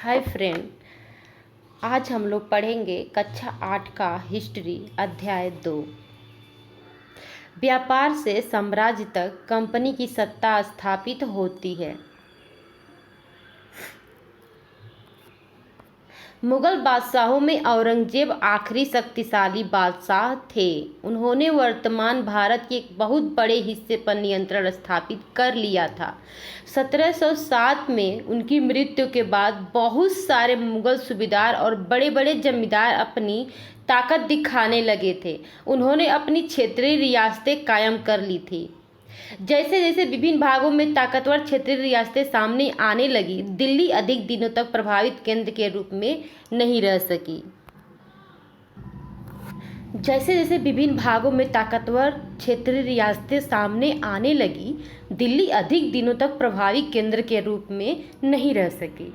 Hi friend. आज हम लोग पढ़ेंगे कक्षा 8 का हिस्ट्री अध्याय 2। व्यापार से साम्राज्य तक कंपनी की सत्ता स्थापित होती है। मुगल बादशाहों में औरंगजेब आखिरी शक्तिशाली बादशाह थे। उन्होंने वर्तमान भारत के एक बहुत बड़े हिस्से पर नियंत्रण स्थापित कर लिया था। 1707 में उनकी मृत्यु के बाद बहुत सारे मुगल सूबेदार और बड़े बड़े जमींदार अपनी ताकत दिखाने लगे थे। उन्होंने अपनी क्षेत्रीय रियासतें कायम कर ली थी। जैसे जैसे विभिन्न भागों में ताकतवर क्षेत्रीय रियासतें सामने आने लगी, दिल्ली अधिक दिनों तक प्रभावित केंद्र के रूप में नहीं रह सकी। जैसे जैसे विभिन्न भागों में ताकतवर क्षेत्रीय रियासतें सामने आने लगी, दिल्ली अधिक दिनों तक प्रभावी केंद्र के रूप में नहीं रह सकी।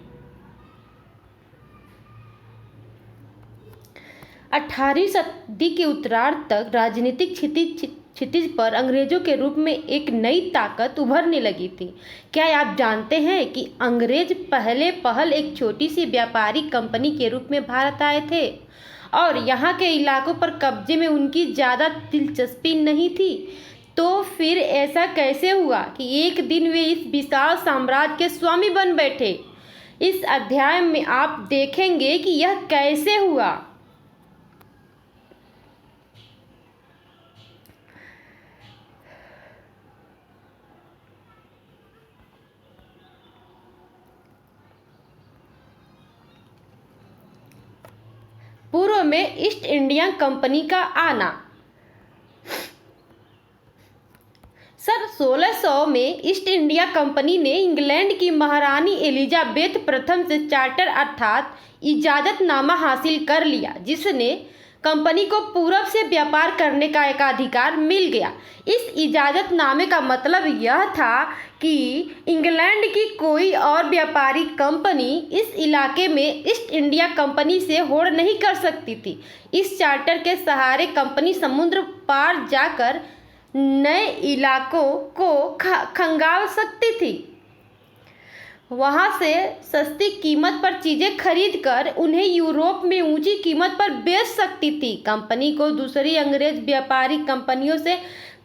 18वीं सदी के उत्तरार्ध तक राजनीतिक क्षितिज पर अंग्रेजों के रूप में एक नई ताकत उभरने लगी थी। क्या आप जानते हैं कि अंग्रेज पहल एक छोटी सी व्यापारिक कंपनी के रूप में भारत आए थे और यहाँ के इलाकों पर कब्जे में उनकी ज़्यादा दिलचस्पी नहीं थी। तो फिर ऐसा कैसे हुआ कि एक दिन वे इस विशाल साम्राज्य के स्वामी बन बैठे? इस अध्याय में आप देखेंगे कि यह कैसे हुआ। पूर्व में ईस्ट इंडिया कंपनी का आना। सन 1600 में ईस्ट इंडिया कंपनी ने इंग्लैंड की महारानी एलिजाबेथ प्रथम से चार्टर अर्थात इजाजतनामा हासिल कर लिया, जिसने कंपनी को पूरब से व्यापार करने का एकाधिकार मिल गया। इस इजाजतनामे का मतलब यह था कि इंग्लैंड की कोई और व्यापारिक कंपनी इस इलाके में ईस्ट इंडिया कंपनी से होड़ नहीं कर सकती थी। इस चार्टर के सहारे कंपनी समुद्र पार जाकर नए इलाकों को खंगाल सकती थी। वहां से सस्ती कीमत पर चीजें खरीदकर उन्हें यूरोप में ऊंची कीमत पर बेच सकती थी। कंपनी को दूसरी अंग्रेज व्यापारिक कंपनियों से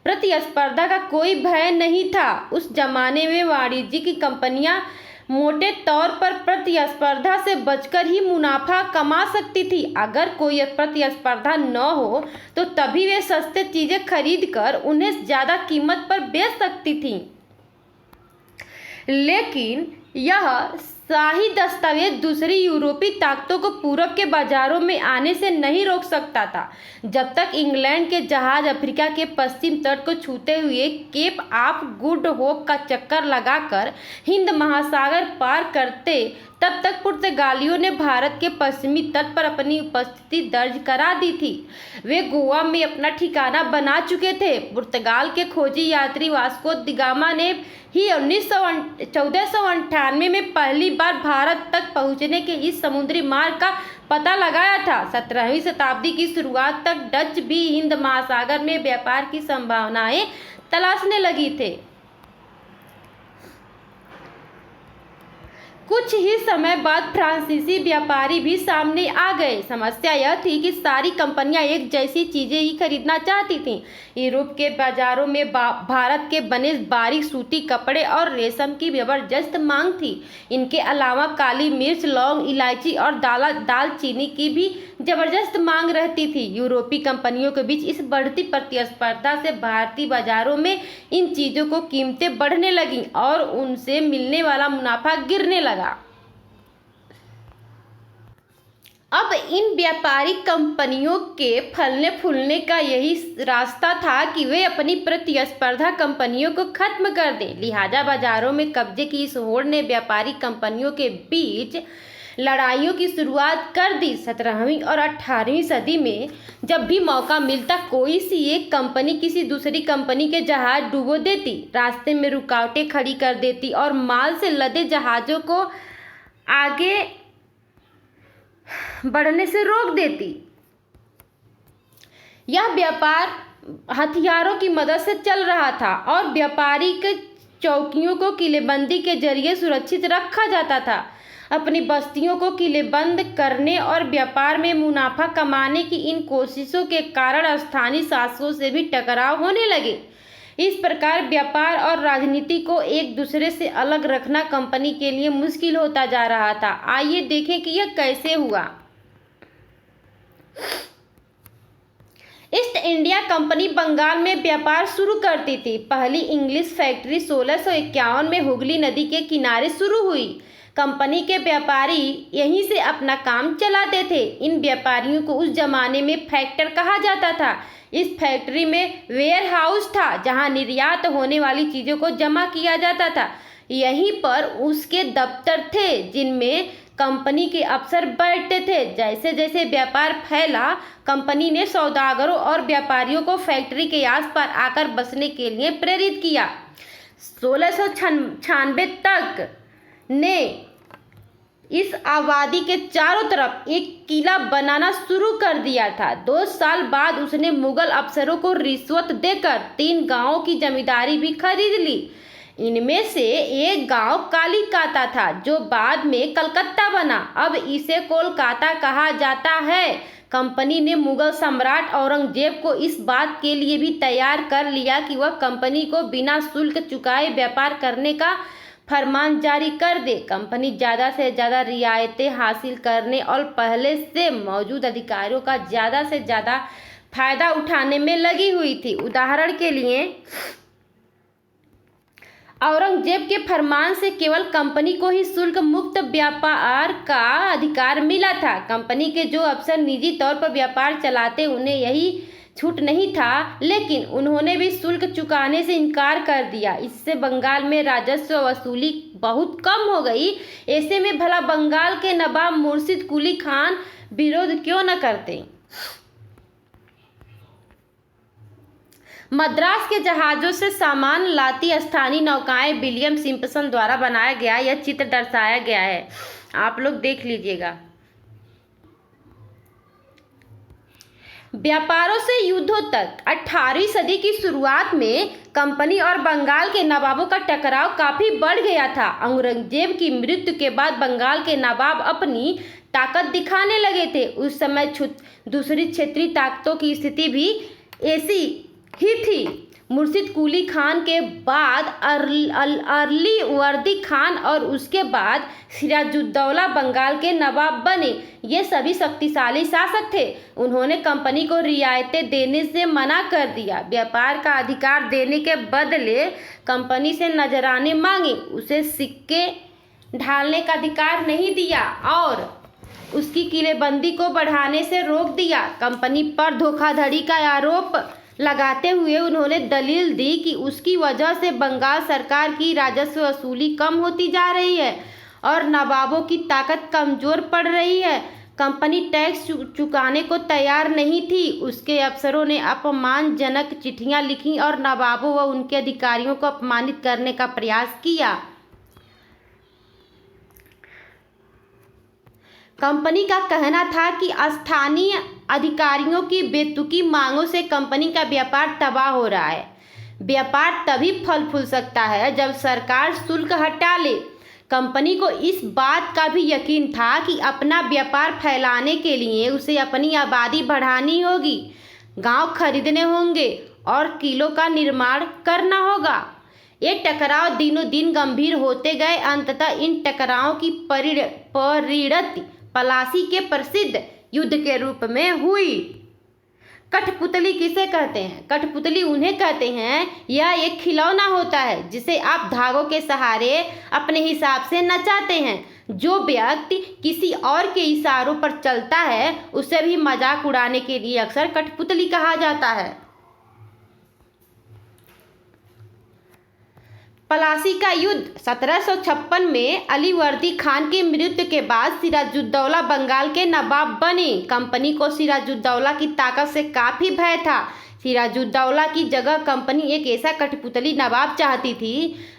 प्रतिस्पर्धा का कोई भय नहीं था। उस जमाने में वाणिज्यिक कंपनियां मोटे तौर पर प्रतिस्पर्धा से बचकर ही मुनाफा कमा सकती थी। अगर कोई प्रतिस्पर्धा न हो तो तभी वे सस्ते चीजें खरीदकर उन्हें ज्यादा कीमत पर बेच सकती थीं। लेकिन यह शाही दस्तावेज दूसरी यूरोपीय ताकतों को पूरब के बाजारों में आने से नहीं रोक सकता था। जब तक इंग्लैंड के जहाज अफ्रीका के पश्चिम तट को छूते हुए केप ऑफ गुड होप का चक्कर लगाकर हिंद महासागर पार करते, तब तक पुर्तगालियों ने भारत के पश्चिमी तट पर अपनी उपस्थिति दर्ज करा दी थी। वे गोवा में अपना ठिकाना बना चुके थे। पुर्तगाल के खोजी यात्री वास्को द गामा ने ही 1498 में पहली बार भारत तक पहुंचने के इस समुद्री मार्ग का पता लगाया था। 17वीं शताब्दी की शुरुआत तक डच भी हिंद महासागर में व्यापार की संभावनाएं तलाशने लगी थे। कुछ ही समय बाद फ्रांसीसी व्यापारी भी सामने आ गए। समस्या यह थी कि सारी कंपनियां एक जैसी चीजें ही खरीदना चाहती थीं। यूरोप के बाजारों में भारत के बने बारीक सूती कपड़े और रेशम की जबरदस्त मांग थी। इनके अलावा काली मिर्च, लौंग, इलायची और दालचीनी की भी जबरदस्त मांग रहती थी। यूरोपीय कंपनियों के बीच इस बढ़ती प्रतिस्पर्धा से भारतीय बाजारों में इन चीज़ों को कीमतें बढ़ने लगीं और उनसे मिलने वाला मुनाफा गिरने लगा। अब इन व्यापारिक कंपनियों के फलने फूलने का यही रास्ता था कि वे अपनी प्रतिस्पर्धा कंपनियों को खत्म कर दें। लिहाजा बाजारों में कब्जे की इस होड़ ने व्यापारिक कंपनियों के बीच लड़ाइयों की शुरुआत कर दी। 17वीं और 18वीं सदी में जब भी मौका मिलता, कोई सी एक कंपनी किसी दूसरी कंपनी के जहाज डुबो देती, रास्ते में रुकावटें खड़ी कर देती और माल से लदे जहाज़ों को आगे बढ़ने से रोक देती। यह व्यापार हथियारों की मदद से चल रहा था और व्यापारिक चौकियों को किलेबंदी के जरिए सुरक्षित रखा जाता था। अपनी बस्तियों को किलेबंद करने और व्यापार में मुनाफा कमाने की इन कोशिशों के कारण स्थानीय शासकों से भी टकराव होने लगे। इस प्रकार व्यापार और राजनीति को एक दूसरे से अलग रखना कंपनी के लिए मुश्किल होता जा रहा था। आइए देखें कि यह कैसे हुआ। ईस्ट इंडिया कंपनी बंगाल में व्यापार शुरू करती थी। पहली इंग्लिश फैक्ट्री 1651 में हुगली नदी के किनारे शुरू हुई। कंपनी के व्यापारी यहीं से अपना काम चलाते थे। इन व्यापारियों को उस जमाने में फैक्टर कहा जाता था। इस फैक्ट्री में वेयर हाउस था जहां निर्यात होने वाली चीज़ों को जमा किया जाता था। यहीं पर उसके दफ्तर थे जिनमें कंपनी के अफसर बैठते थे। जैसे जैसे व्यापार फैला, कंपनी ने सौदागरों और व्यापारियों को फैक्ट्री के आसपास आकर बसने के लिए प्रेरित किया। 1696 तक ने इस आबादी के चारों तरफ एक किला बनाना शुरू कर दिया था। 2 साल बाद उसने मुगल अफसरों को रिश्वत देकर 3 गांवों की जमींदारी भी खरीद ली। इनमें से एक गांव कालीकाता था जो बाद में कलकत्ता बना। अब इसे कोलकाता कहा जाता है। कंपनी ने मुगल सम्राट औरंगजेब को इस बात के लिए भी तैयार कर लिया कि वह कंपनी को बिना शुल्क चुकाए व्यापार करने का फरमान जारी कर दे। कंपनी ज़्यादा से ज़्यादा रियायतें हासिल करने और पहले से मौजूद अधिकारियों का ज़्यादा से ज़्यादा फायदा उठाने में लगी हुई थी। उदाहरण के लिए औरंगजेब के फरमान से केवल कंपनी को ही शुल्क मुक्त व्यापार का अधिकार मिला था। कंपनी के जो अफसर निजी तौर पर व्यापार चलाते उन्हें यही छूट नहीं था, लेकिन उन्होंने भी शुल्क चुकाने से इनकार कर दिया। इससे बंगाल में राजस्व वसूली बहुत कम हो गई। ऐसे में भला बंगाल के नवाब मुर्शिद कुली खान विरोध क्यों न करते। मद्रास के जहाज़ों से सामान लाती स्थानीय नौकाएं विलियम सिम्पसन द्वारा बनाया गया यह चित्र दर्शाया गया है, आप लोग देख लीजिएगा। व्यापारों से युद्धों तक 18वीं सदी की शुरुआत में कंपनी और बंगाल के नवाबों का टकराव काफ़ी बढ़ गया था। औरंगजेब की मृत्यु के बाद बंगाल के नवाब अपनी ताकत दिखाने लगे थे। उस समय दूसरी क्षेत्रीय ताकतों की स्थिति भी ऐसी ही थी। मुर्शिद कुली खान के बाद अली वर्दी खान और उसके बाद सिराजुद्दौला बंगाल के नवाब बने। ये सभी शक्तिशाली शासक थे। उन्होंने कंपनी को रियायतें देने से मना कर दिया। व्यापार का अधिकार देने के बदले कंपनी से नजराने मांगे। उसे सिक्के ढालने का अधिकार नहीं दिया और उसकी किलेबंदी को बढ़ाने से रोक दिया। कंपनी पर धोखाधड़ी का आरोप लगाते हुए उन्होंने दलील दी कि उसकी वजह से बंगाल सरकार की राजस्व वसूली कम होती जा रही है और नवाबों की ताकत कमज़ोर पड़ रही है। कंपनी टैक्स चुकाने को तैयार नहीं थी। उसके अफसरों ने अपमानजनक चिट्ठियां लिखीं और नवाबों व उनके अधिकारियों को अपमानित करने का प्रयास किया। कंपनी का कहना था कि स्थानीय अधिकारियों की बेतुकी मांगों से कंपनी का व्यापार तबाह हो रहा है। व्यापार तभी फल फूल सकता है जब सरकार शुल्क हटा ले। कंपनी को इस बात का भी यकीन था कि अपना व्यापार फैलाने के लिए उसे अपनी आबादी बढ़ानी होगी, गांव खरीदने होंगे और किलों का निर्माण करना होगा। ये टकराव दिनों दिन गंभीर होते गए। अंततः इन टकरावों की परिणति पलासी के प्रसिद्ध युद्ध के रूप में हुई। कठपुतली किसे कहते हैं? कठपुतली उन्हें कहते हैं यह एक खिलौना होता है जिसे आप धागों के सहारे अपने हिसाब से नचाते हैं। जो व्यक्ति किसी और के इशारों पर चलता है उसे भी मजाक उड़ाने के लिए अक्सर कठपुतली कहा जाता है। पलासी का युद्ध 1756 में अली वर्दी खान की मृत्यु के बाद सिराजुद्दौला बंगाल के नवाब बने। कंपनी को सिराजुद्दौला की ताकत से काफ़ी भय था। सिराजुद्दौला की जगह कंपनी एक ऐसा कठपुतली नवाब चाहती थी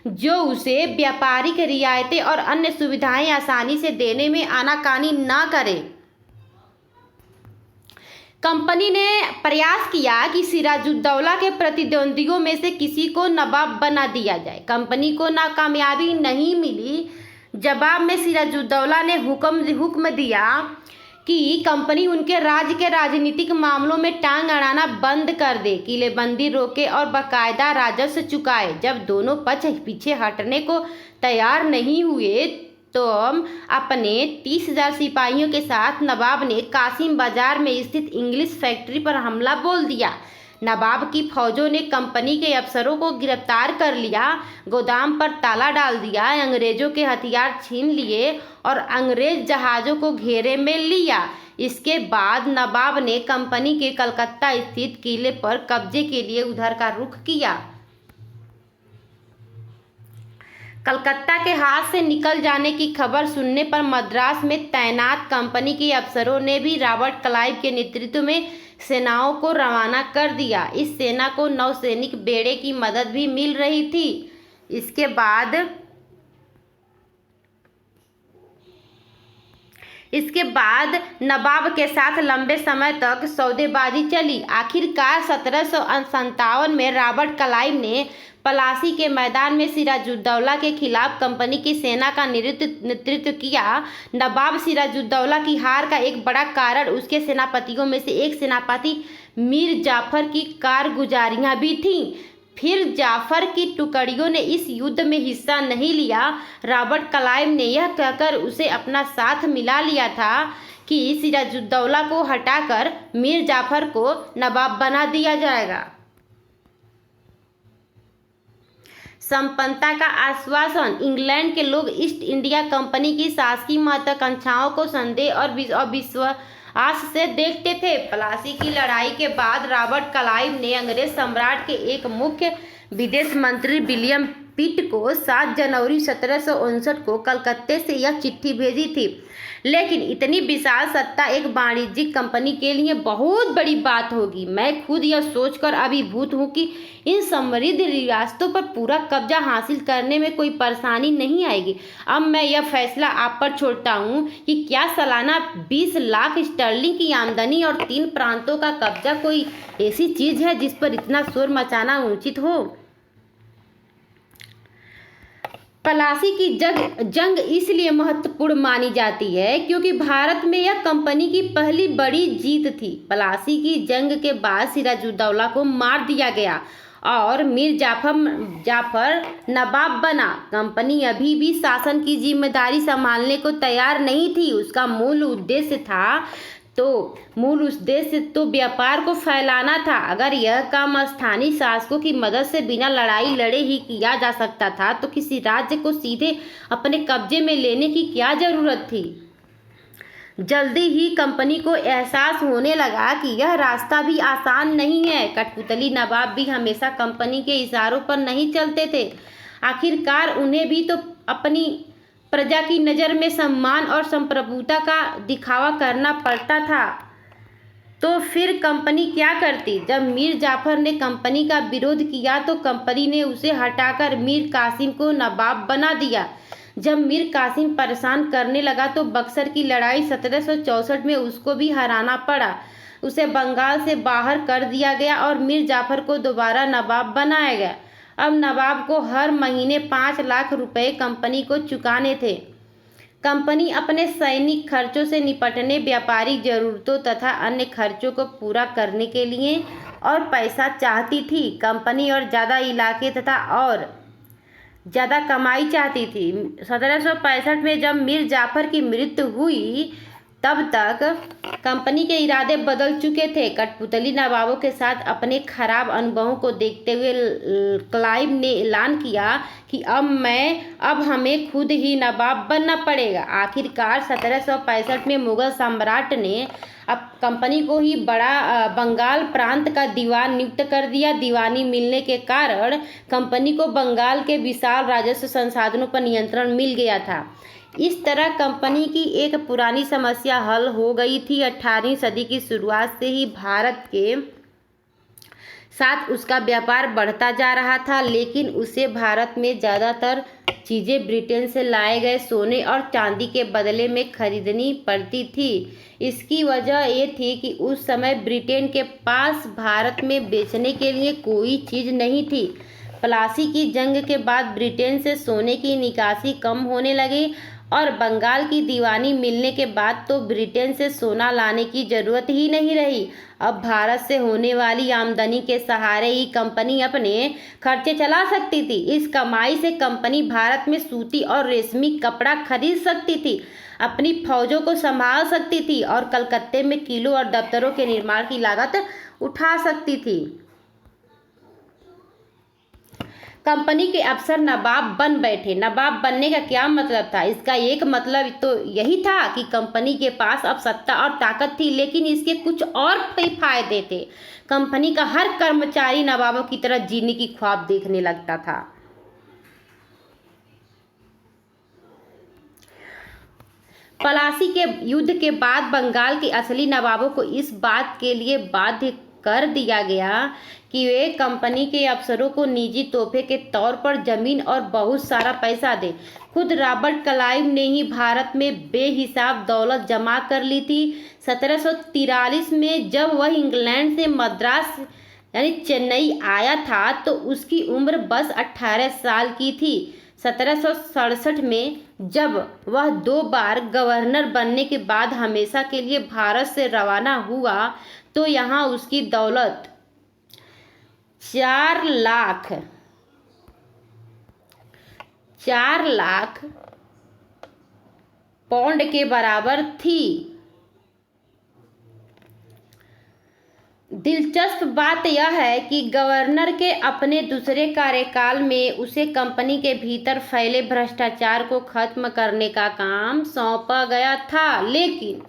जो उसे व्यापारिक रियायतें और अन्य सुविधाएं आसानी से देने में आनाकानी ना करे। कंपनी ने प्रयास किया कि सिराजुद्दौला के प्रतिद्वंदियों में से किसी को नवाब बना दिया जाए। कंपनी को नाकामयाबी नहीं मिली। जवाब में सिराजुद्दौला ने हुक्म दिया कि कंपनी उनके राज्य के राजनीतिक मामलों में टांग अड़ाना बंद कर दे, किलेबंदी रोके और बाकायदा राजस्व चुकाए। जब दोनों पक्ष पीछे हटने को तैयार नहीं हुए तो अपने 30,000 सिपाहियों के साथ नवाब ने कासिम बाजार में स्थित इंग्लिश फैक्ट्री पर हमला बोल दिया। नवाब की फौजों ने कंपनी के अफसरों को गिरफ्तार कर लिया, गोदाम पर ताला डाल दिया, अंग्रेजों के हथियार छीन लिए और अंग्रेज जहाज़ों को घेरे में लिया। इसके बाद नवाब ने कंपनी के कलकत्ता स्थित किले पर कब्जे के लिए उधर का रुख किया। कलकत्ता के हाथ से निकल जाने की खबर सुनने पर मद्रास में तैनात कंपनी के अफसरों ने भी रॉबर्ट क्लाइव के नेतृत्व में सेनाओं को रवाना कर दिया। इस सेना को नौसैनिक बेड़े की मदद भी मिल रही थी। इसके बाद नवाब के साथ लंबे समय तक सौदेबाजी चली। आखिरकार 1757 में रॉबर्ट क्लाइव ने पलासी के मैदान में सिराजुद्दौला के खिलाफ कंपनी की सेना का नेतृत्व किया। नवाब सिराजुद्दौला की हार का एक बड़ा कारण उसके सेनापतियों में से एक सेनापति मीर जाफर की कारगुजारियां भी थीं। फिर जाफर की टुकड़ियों ने इस युद्ध में हिस्सा नहीं लिया। रॉबर्ट क्लाइव ने यह कहकर उसे अपना साथ मिला लिया था कि सिराजुद्दौला को हटाकर मीर जाफर को नवाब बना दिया जाएगा। संपन्नता का आश्वासन। इंग्लैंड के लोग ईस्ट इंडिया कंपनी की शासकीय महत्वाकांक्षाओं को संदेह और अविश्वास से देखते थे। प्लासी की लड़ाई के बाद रॉबर्ट क्लाइव ने अंग्रेज सम्राट के एक मुख्य विदेश मंत्री विलियम पिट को 7 जनवरी 1759 को कलकत्ते से यह चिट्ठी भेजी थी। लेकिन इतनी विशाल सत्ता एक वाणिज्यिक कंपनी के लिए बहुत बड़ी बात होगी। मैं खुद यह सोचकर अभिभूत हूँ कि इन समृद्ध रियासतों पर पूरा कब्जा हासिल करने में कोई परेशानी नहीं आएगी। अब मैं यह फैसला आप पर छोड़ता हूँ कि क्या सालाना 20 लाख स्टर्लिंग की आमदनी और 3 प्रांतों का कब्जा कोई ऐसी चीज़ है जिस पर इतना शोर मचाना उचित हो। प्लासी की जंग इसलिए महत्वपूर्ण मानी जाती है क्योंकि भारत में यह कंपनी की पहली बड़ी जीत थी। प्लासी की जंग के बाद सिराजुद्दौला को मार दिया गया और मीर जाफर नवाब बना। कंपनी अभी भी शासन की जिम्मेदारी संभालने को तैयार नहीं थी। उसका मूल उद्देश्य तो व्यापार को फैलाना था। अगर यह काम स्थानीय शासकों की मदद से बिना लड़ाई लड़े ही किया जा सकता था तो किसी राज्य को सीधे अपने कब्जे में लेने की क्या जरूरत थी। जल्दी ही कंपनी को एहसास होने लगा कि यह रास्ता भी आसान नहीं है। कठपुतली नवाब भी हमेशा कंपनी के इशारों पर नहीं चलते थे। आखिरकार उन्हें भी तो अपनी प्रजा की नज़र में सम्मान और संप्रभुता का दिखावा करना पड़ता था। तो फिर कंपनी क्या करती? जब मीर जाफर ने कंपनी का विरोध किया तो कंपनी ने उसे हटाकर मीर कासिम को नवाब बना दिया। जब मीर कासिम परेशान करने लगा तो बक्सर की लड़ाई 1764 में उसको भी हराना पड़ा। उसे बंगाल से बाहर कर दिया गया और मीर जाफर को दोबारा नवाब बनाया गया। अब नवाब को हर महीने 5 लाख रुपए कंपनी को चुकाने थे। कंपनी अपने सैनिक खर्चों से निपटने, व्यापारिक जरूरतों तथा अन्य खर्चों को पूरा करने के लिए और पैसा चाहती थी। कंपनी और ज़्यादा इलाके तथा और ज़्यादा कमाई चाहती थी। 1765 में जब मीर जाफर की मृत्यु हुई तब तक कंपनी के इरादे बदल चुके थे। कठपुतली नवाबों के साथ अपने खराब अनुभवों को देखते हुए क्लाइव ने ऐलान किया कि अब हमें खुद ही नवाब बनना पड़ेगा। आखिरकार 1765 में मुगल सम्राट ने अब कंपनी को ही बंगाल प्रांत का दीवान नियुक्त कर दिया। दीवानी मिलने के कारण कंपनी को बंगाल के विशाल राजस्व संसाधनों पर नियंत्रण मिल गया था। इस तरह कंपनी की एक पुरानी समस्या हल हो गई थी। 18वीं सदी की शुरुआत से ही भारत के साथ उसका व्यापार बढ़ता जा रहा था, लेकिन उसे भारत में ज़्यादातर चीज़ें ब्रिटेन से लाए गए सोने और चांदी के बदले में खरीदनी पड़ती थी। इसकी वजह ये थी कि उस समय ब्रिटेन के पास भारत में बेचने के लिए कोई चीज़ नहीं थी। प्लासी की जंग के बाद ब्रिटेन से सोने की निकासी कम होने लगी और बंगाल की दीवानी मिलने के बाद तो ब्रिटेन से सोना लाने की जरूरत ही नहीं रही। अब भारत से होने वाली आमदनी के सहारे ही कंपनी अपने खर्चे चला सकती थी। इस कमाई से कंपनी भारत में सूती और रेशमी कपड़ा खरीद सकती थी, अपनी फौजों को संभाल सकती थी और कलकत्ते में किलों और दफ्तरों के निर्माण की लागत उठा सकती थी। कंपनी के अफसर नवाब बन बैठे। नवाब बनने का क्या मतलब था? इसका एक मतलब तो यही था कि कंपनी के पास अब सत्ता और ताकत थी, लेकिन इसके कुछ और भी फायदे थे। कंपनी का हर कर्मचारी नवाबों की तरह जीने की ख्वाब देखने लगता था। पलासी के युद्ध के बाद बंगाल के असली नवाबों को इस बात के लिए बाध्य कर दिया गया कि वे कंपनी के अफसरों को निजी तोहफे के तौर पर जमीन और बहुत सारा पैसा दें। खुद रॉबर्ट क्लाइव ने ही भारत में बेहिसाब दौलत जमा कर ली थी। 1743 में जब वह इंग्लैंड से मद्रास यानी चेन्नई आया था तो उसकी उम्र बस 18 साल की थी। 1767 में जब वह 2 बार गवर्नर बनने के बाद हमेशा के लिए भारत से रवाना हुआ तो यहाँ उसकी दौलत 4 लाख पौंड के बराबर थी। दिलचस्प बात यह है कि गवर्नर के अपने दूसरे कार्यकाल में उसे कंपनी के भीतर फैले भ्रष्टाचार को खत्म करने का काम सौंपा गया था, लेकिन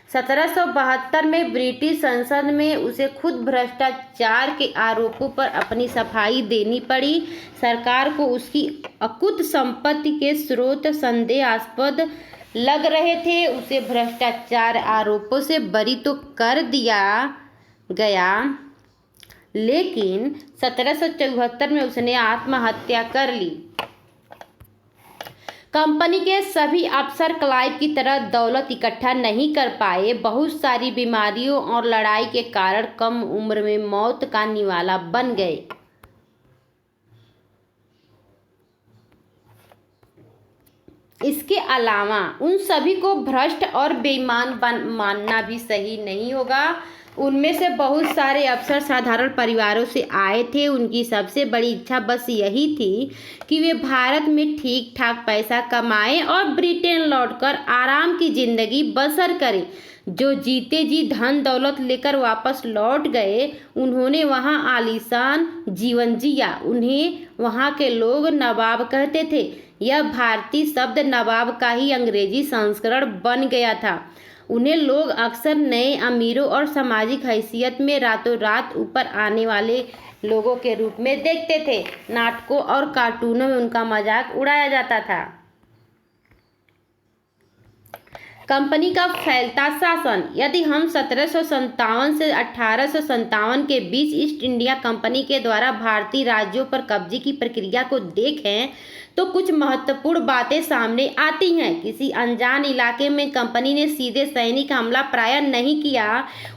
1772 में ब्रिटिश संसद में उसे खुद भ्रष्टाचार के आरोपों पर अपनी सफाई देनी पड़ी। सरकार को उसकी अकुत संपत्ति के स्रोत संदेहास्पद लग रहे थे। उसे भ्रष्टाचार आरोपों से बरी तो कर दिया गया, लेकिन 1774 में उसने आत्महत्या कर ली। कंपनी के सभी अफसर क्लाइव की तरह दौलत इकट्ठा नहीं कर पाए। बहुत सारी बीमारियों और लड़ाई के कारण कम उम्र में मौत का निवाला बन गए। इसके अलावा उन सभी को भ्रष्ट और बेईमान मानना भी सही नहीं होगा। उनमें से बहुत सारे अफसर साधारण परिवारों से आए थे। उनकी सबसे बड़ी इच्छा बस यही थी कि वे भारत में ठीक ठाक पैसा कमाएं और ब्रिटेन लौटकर आराम की जिंदगी बसर करें। जो जीते जी धन दौलत लेकर वापस लौट गए, उन्होंने वहां आलीशान जीवन जिया। उन्हें वहां के लोग नवाब कहते थे। यह भारतीय शब्द नवाब का ही अंग्रेजी संस्करण बन गया था। उन्हें लोग अक्सर नए अमीरों और सामाजिक हैसियत में रातों रात ऊपर आने वाले लोगों के रूप में देखते थे। नाटकों और कार्टूनों में उनका मजाक उड़ाया जाता था। कंपनी का फैलता शासन। यदि हम 1757 से 1857 के बीच ईस्ट इंडिया कंपनी के द्वारा भारतीय राज्यों पर कब्जे की प्रक्रिया को देखें तो कुछ महत्वपूर्ण बातें सामने आती हैं। किसी अनजान इलाके में कंपनी ने सीधे सैनिक हमला प्राय नहीं किया।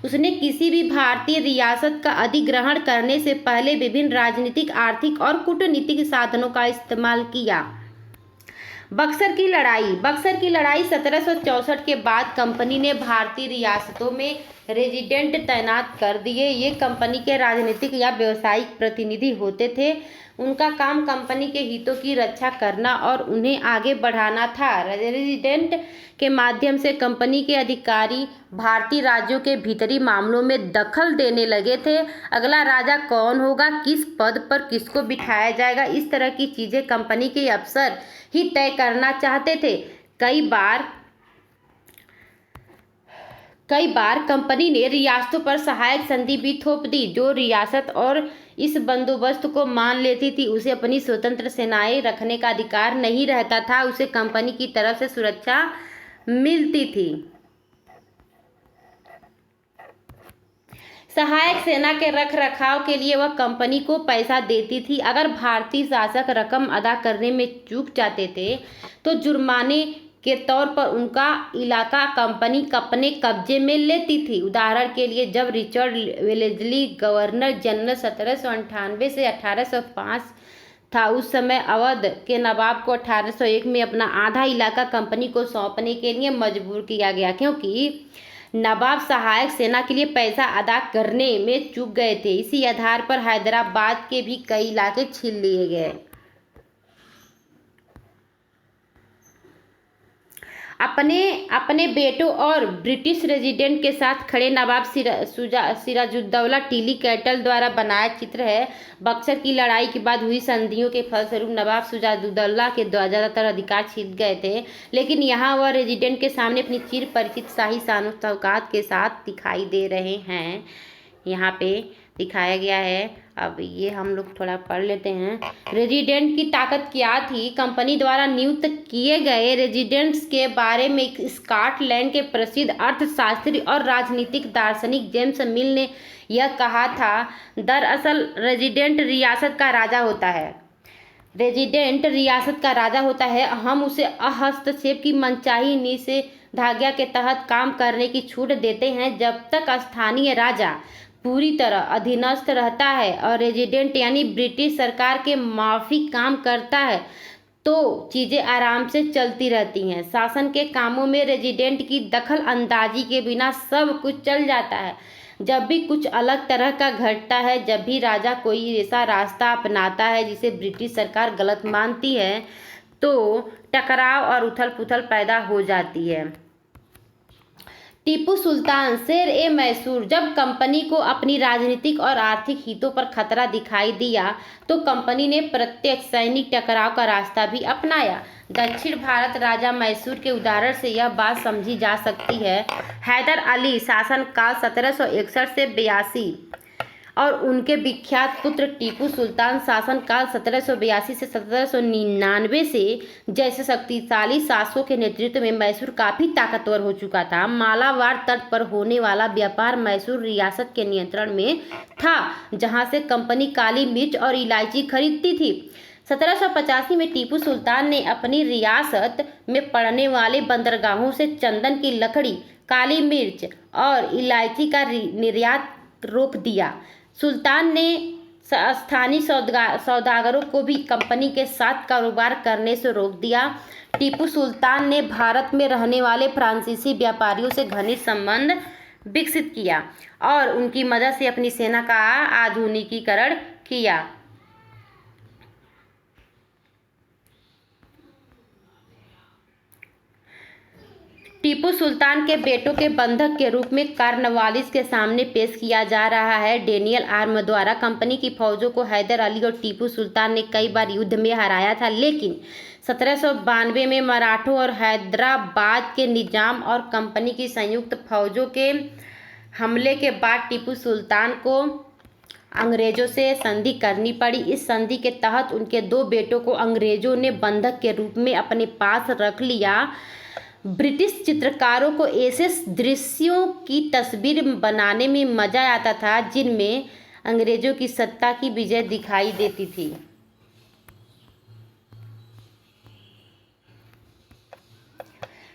उसने किसी भी भारतीय रियासत का अधिग्रहण करने से पहले विभिन्न राजनीतिक, आर्थिक और कूटनीतिक साधनों का इस्तेमाल किया। बक्सर की लड़ाई 1764 के बाद कंपनी ने भारतीय रियासतों में रेजिडेंट तैनात कर दिए। ये कंपनी के राजनीतिक या व्यावसायिक प्रतिनिधि होते थे। उनका काम कंपनी के हितों की रक्षा करना और उन्हें आगे बढ़ाना था। रेजिडेंट के माध्यम से कंपनी के अधिकारी भारतीय राज्यों के भीतरी मामलों में दखल देने लगे थे। अगला राजा कौन होगा, किस पद पर किसको बिठाया जाएगा, इस तरह की चीज़ें कंपनी के अफसर ही तय करना चाहते थे। कई बार कंपनी ने रियासतों पर सहायक संधि भी थोप दी। जो रियासत और इस बंदोबस्त को मान लेती थी उसे अपनी स्वतंत्र सेनाएं रखने का अधिकार नहीं रहता था। उसे कंपनी की तरफ से सुरक्षा मिलती थी। सहायक सेना के रख रखाव के लिए वह कंपनी को पैसा देती थी। अगर भारतीय शासक रकम अदा करने में चूक जाते थे तो जुर्माने के तौर पर उनका इलाका कंपनी अपने कब्जे में लेती थी। उदाहरण के लिए जब रिचर्ड वेलेस्ली गवर्नर जनरल 1798 से 1805 था। उस समय अवध के नवाब को 1801 में अपना आधा इलाका कंपनी को सौंपने के लिए मजबूर किया गया, क्योंकि नवाब सहायक सेना के लिए पैसा अदा करने में चूक गए थे। इसी आधार पर हैदराबाद के भी कई इलाके छीन लिए गए। अपने बेटों और ब्रिटिश रेजिडेंट के साथ खड़े नवाब सिराजुद्दौला टीली कैटल द्वारा बनाया चित्र है। बक्सर की लड़ाई के बाद हुई संधियों के फलस्वरूप नवाब सिराजुद्दौला के ज़्यादातर अधिकार छिन गए थे, लेकिन यहाँ वह रेजिडेंट के सामने अपनी चिर परिचित शाही शान शौकत के साथ दिखाई दे रहे हैं। यहाँ पे दिखाया गया है। अब ये हम लोग थोड़ा पढ़ लेते हैं। रेजिडेंट की ताकत क्या थी? कंपनी द्वारा नियुक्त किए गए रेजिडेंट्स के बारे में स्कॉटलैंड के प्रसिद्ध अर्थशास्त्री और राजनीतिक दार्शनिक जेम्स मिल ने यह कहा था, दरअसल रेजिडेंट रियासत का राजा होता है। रेजिडेंट रियासत का राजा होता है। हम उसे हस्तक्षेप की मनचाही निषेधाज्ञा के तहत काम करने की छूट देते हैं जब तक स्थानीय राजा पूरी तरह अधीनस्थ रहता है और रेजिडेंट यानी ब्रिटिश सरकार के माफिक काम करता है तो चीज़ें आराम से चलती रहती हैं। शासन के कामों में रेजिडेंट की दखल अंदाजी के बिना सब कुछ चल जाता है। जब भी कुछ अलग तरह का घटता है, जब भी राजा कोई ऐसा रास्ता अपनाता है जिसे ब्रिटिश सरकार गलत मानती है, तो टकराव और उथल पुथल पैदा हो जाती है। टीपू सुल्तान शेर मैसूर जब कंपनी को अपनी राजनीतिक और आर्थिक हितों पर खतरा दिखाई दिया तो कंपनी ने प्रत्यक्ष सैनिक टकराव का रास्ता भी अपनाया। दक्षिण भारत राजा मैसूर के उदाहरण से यह बात समझी जा सकती है। हैदर अली शासनकाल 1761 से 82 और उनके विख्यात पुत्र टीपू सुल्तान शासनकाल 1782 से 1799 से जैसे शक्तिशाली शासकों के नेतृत्व में मैसूर काफ़ी ताकतवर हो चुका था। मालाबार तट पर होने वाला व्यापार मैसूर रियासत के नियंत्रण में था, जहां से कंपनी काली मिर्च और इलायची खरीदती थी। 1785 में टीपू सुल्तान ने अपनी रियासत में पड़ने वाले बंदरगाहों से चंदन की लकड़ी, काली मिर्च और इलायची का निर्यात रोक दिया। सुल्तान ने स्थानीय सौदागरों को भी कंपनी के साथ कारोबार करने से रोक दिया। टीपू सुल्तान ने भारत में रहने वाले फ्रांसीसी व्यापारियों से घनिष्ठ संबंध विकसित किया और उनकी मदद से अपनी सेना का आधुनिकीकरण किया। टीपू सुल्तान के बेटों के बंधक के रूप में कॉर्नवालिस के सामने पेश किया जा रहा है। डेनियल आर्म द्वारा कंपनी की फौजों को हैदर अली और टीपू सुल्तान ने कई बार युद्ध में हराया था, लेकिन 1792 में मराठों और हैदराबाद के निजाम और कंपनी की संयुक्त फौजों के हमले के बाद टीपू सुल्तान को अंग्रेजों से संधि करनी पड़ी। इस संधि के तहत उनके दो बेटों को अंग्रेजों ने बंधक के रूप में अपने पास रख लिया। ब्रिटिश चित्रकारों को ऐसे दृश्यों की तस्वीर बनाने में मजा आता था जिनमें अंग्रेजों की सत्ता की विजय दिखाई देती थी।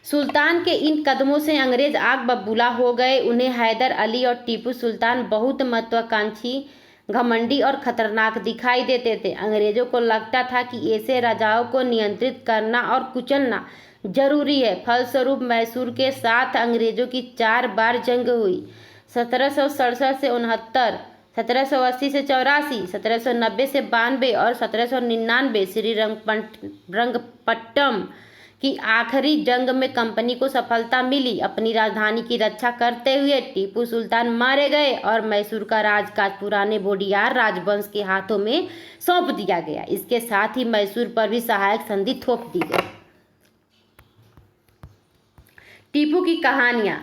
सुल्तान के इन कदमों से अंग्रेज आग बबूला हो गए। उन्हें हैदर अली और टीपू सुल्तान बहुत महत्वाकांक्षी, घमंडी और खतरनाक दिखाई देते थे। अंग्रेजों को लगता था कि ऐसे राजाओं को नियंत्रित करना और कुचलना जरूरी है। फलस्वरूप मैसूर के साथ अंग्रेजों की 4 बार जंग हुई। 1767 से 69, 1780 से 84, 1790 से 92 और 1799 श्रीरंगपट्टम की आखिरी जंग में कंपनी को सफलता मिली। अपनी राजधानी की रक्षा करते हुए टीपू सुल्तान मारे गए और मैसूर का राजकाज पुराने वोडियार राजवंश के हाथों में सौंप दिया गया। इसके साथ ही मैसूर पर भी सहायक संधि थोप दी गई। टीपू की कहानियाँ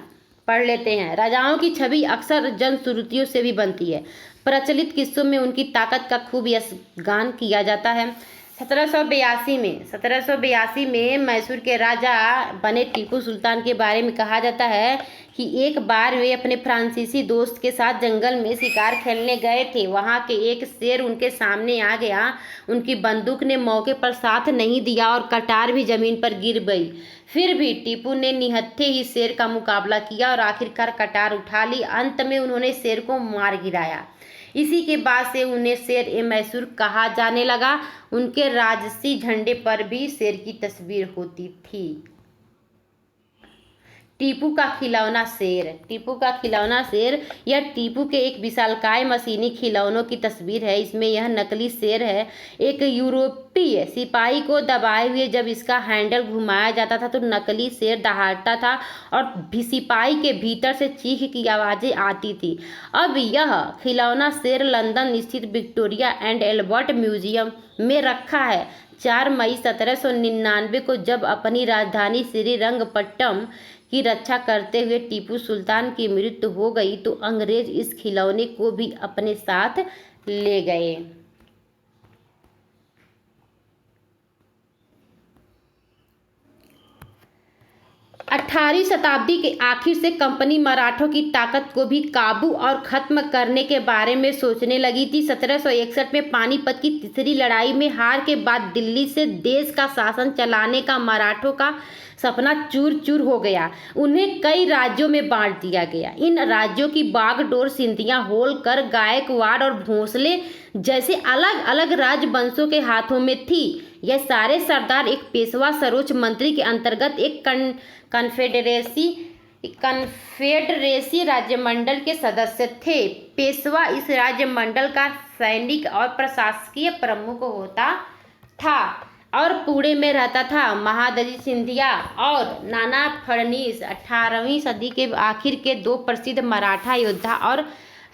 पढ़ लेते हैं। राजाओं की छवि अक्सर जनश्रुतियों से भी बनती है। प्रचलित किस्सों में उनकी ताकत का खूब यशगान किया जाता है। 1782 में मैसूर के राजा बने टीपू सुल्तान के बारे में कहा जाता है कि एक बार वे अपने फ्रांसीसी दोस्त के साथ जंगल में शिकार खेलने गए थे। वहां के एक शेर उनके सामने आ गया। उनकी बंदूक ने मौके पर साथ नहीं दिया और कटार भी जमीन पर गिर गई। फिर भी टीपू ने निहत्थे ही शेर का मुकाबला किया और आखिरकार कटार उठा ली। अंत में उन्होंने शेर को मार गिराया। इसी के बाद से उन्हें शेर-ए-मैसूर कहा जाने लगा। उनके राजसी झंडे पर भी शेर की तस्वीर होती थी। टीपू का खिलौना शेर। टीपू का खिलौना शेर यह टीपू के एक विशालकाय मशीनी खिलौनों की तस्वीर है। इसमें यह नकली शेर है। एक यूरोपीय सिपाही को दबाए हुए जब इसका हैंडल घुमाया जाता था तो नकली शेर दहाड़ता था और सिपाही के भीतर से चीख की आवाज़ें आती थी। अब यह खिलौना शेर लंदन स्थित विक्टोरिया एंड एल्बर्ट म्यूजियम में रखा है। 4 मई 1799 को जब अपनी राजधानी श्रीरंगपट्टम की रक्षा करते हुए टीपू सुल्तान की मृत्यु हो गई तो अंग्रेज इस खिलौने को भी अपने साथ ले गए। 18वीं शताब्दी के आखिर से कंपनी मराठों की ताकत को भी काबू और खत्म करने के बारे में सोचने लगी थी। 1761 में पानीपत की तीसरी लड़ाई में हार के बाद दिल्ली से देश का शासन चलाने का मराठों का सपना चूर चूर हो गया। उन्हें कई राज्यों में बांट दिया गया। इन राज्यों की बागडोर सिंधिया, होलकर, गायकवाड़ और भोंसले जैसे अलग अलग राजवंशों के हाथों में थी। यह सारे सरदार एक पेशवा सर्वोच्च मंत्री के अंतर्गत एक कन्फेडरेसी राज्यमंडल के सदस्य थे। पेशवा इस राज्यमंडल का सैनिक और प्रशासकीय प्रमुख होता था और पुणे में रहता था। महादजी सिंधिया और नाना फडणवीस 18वीं सदी के आखिर के 2 प्रसिद्ध मराठा योद्धा और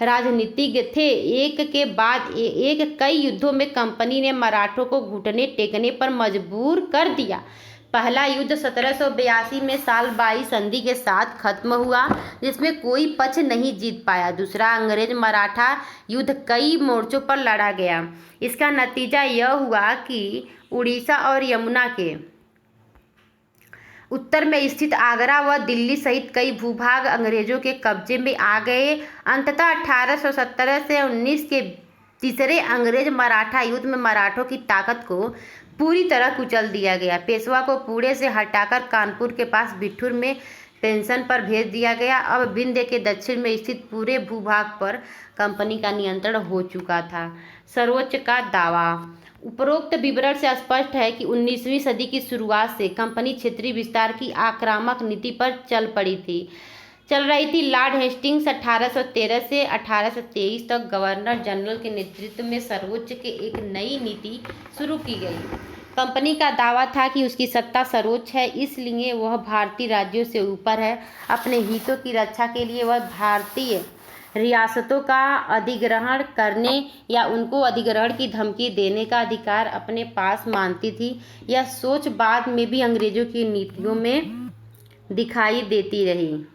राजनीतिज्ञ थे। एक के बाद एक कई युद्धों में कंपनी ने मराठों को घुटने टेकने पर मजबूर कर दिया। पहला युद्ध 1782 में सालबाई संधि के साथ खत्म हुआ, जिसमें कोई पक्ष नहीं जीत पाया। दूसरा अंग्रेज मराठा युद्ध कई मोर्चों पर लड़ा गया। इसका नतीजा यह हुआ कि उड़ीसा और यमुना के उत्तर में स्थित आगरा व दिल्ली सहित कई भूभाग अंग्रेजों के कब्जे में आ गए। अंततः 1817 से 19 के तीसरे अंग्रेज मराठा युद्ध में मराठों की ताकत को पूरी तरह कुचल दिया गया। पेशवा को पुणे से हटाकर कानपुर के पास बिठूर में पेंशन पर भेज दिया गया। अब विंध्य के दक्षिण में स्थित पूरे भूभाग पर कंपनी का नियंत्रण हो चुका था। सर्वोच्च का दावा। उपरोक्त विवरण से स्पष्ट है कि 19वीं सदी की शुरुआत से कंपनी क्षेत्रीय विस्तार की आक्रामक नीति पर चल रही थी। लॉर्ड हेस्टिंग्स 1813 से 1823 तक गवर्नर जनरल के नेतृत्व में सर्वोच्च के एक नई नीति शुरू की गई। कंपनी का दावा था कि उसकी सत्ता सर्वोच्च है, इसलिए वह भारतीय राज्यों से ऊपर है। अपने हितों की रक्षा के लिए वह भारतीय रियासतों का अधिग्रहण करने या उनको अधिग्रहण की धमकी देने का अधिकार अपने पास मानती थी। यह सोच बाद में भी अंग्रेजों की नीतियों में दिखाई देती रही,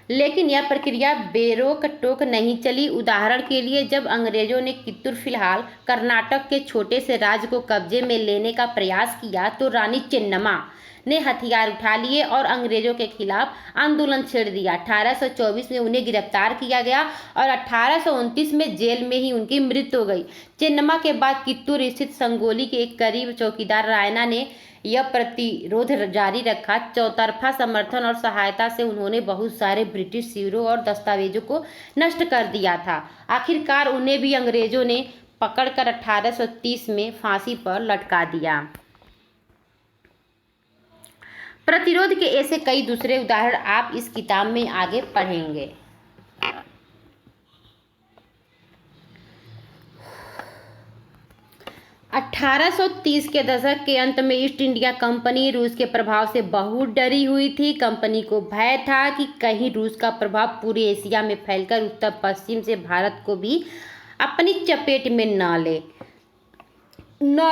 लेकिन यह प्रक्रिया बेरोक टोक नहीं चली। उदाहरण के लिए जब अंग्रेजों ने कित्तूर फिलहाल कर्नाटक के छोटे से राज्य को कब्जे में लेने का प्रयास किया तो रानी चेन्नम्मा ने हथियार उठा लिए और अंग्रेजों के खिलाफ आंदोलन छेड़ दिया। 1824 में उन्हें गिरफ्तार किया गया और 1829 में जेल में ही उनकी मृत्यु हो गई। चेन्नम्मा के बाद कित्तूर स्थित संगोली के एक करीब चौकीदार रायना ने यह प्रतिरोध जारी रखा। चौतरफा समर्थन और सहायता से उन्होंने बहुत सारे ब्रिटिश शिविरों और दस्तावेजों को नष्ट कर दिया था। आखिरकार उन्हें भी अंग्रेजों ने पकड़कर 1830 में फांसी पर लटका दिया। प्रतिरोध के ऐसे कई दूसरे उदाहरण आप इस किताब में आगे पढ़ेंगे। अठारह के दशक के अंत में ईस्ट इंडिया कंपनी रूस के प्रभाव से बहुत डरी हुई थी। कंपनी को भय था कि कहीं रूस का प्रभाव पूरे एशिया में फैलकर उत्तर पश्चिम से भारत को भी अपनी चपेट में न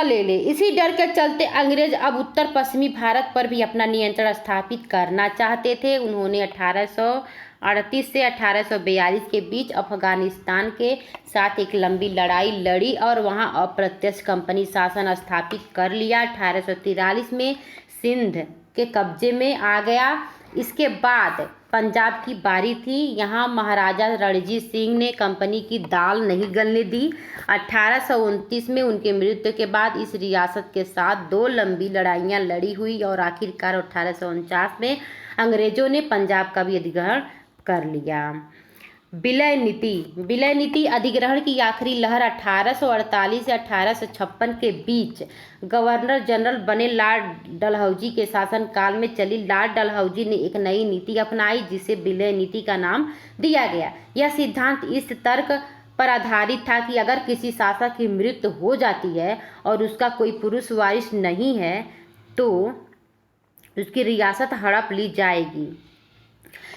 ले ले। इसी डर के चलते अंग्रेज अब उत्तर पश्चिमी भारत पर भी अपना नियंत्रण स्थापित करना चाहते थे। उन्होंने 1838 से 1842 के बीच अफगानिस्तान के साथ एक लंबी लड़ाई लड़ी और वहां अप्रत्यक्ष कंपनी शासन स्थापित कर लिया। 1843 में सिंध के कब्जे में आ गया। इसके बाद पंजाब की बारी थी। यहाँ महाराजा रणजीत सिंह ने कंपनी की दाल नहीं गलने दी। 1829 में उनके मृत्यु के बाद इस रियासत के साथ 2 लंबी लड़ाइयाँ लड़ी हुई और आखिरकार 1849 में अंग्रेजों ने पंजाब का भी अधिग्रहण कर लिया। विलय नीति अधिग्रहण की आखिरी लहर 1848 से 1856 के बीच गवर्नर जनरल बने लॉर्ड डलहौजी के शासनकाल में चली। लॉर्ड डलहौजी ने एक नई नीति अपनाई जिसे विलय नीति का नाम दिया गया। यह सिद्धांत इस तर्क पर आधारित था कि अगर किसी शासक की मृत्यु हो जाती है और उसका कोई पुरुष वारिस नहीं है तो उसकी रियासत हड़प ली जाएगी।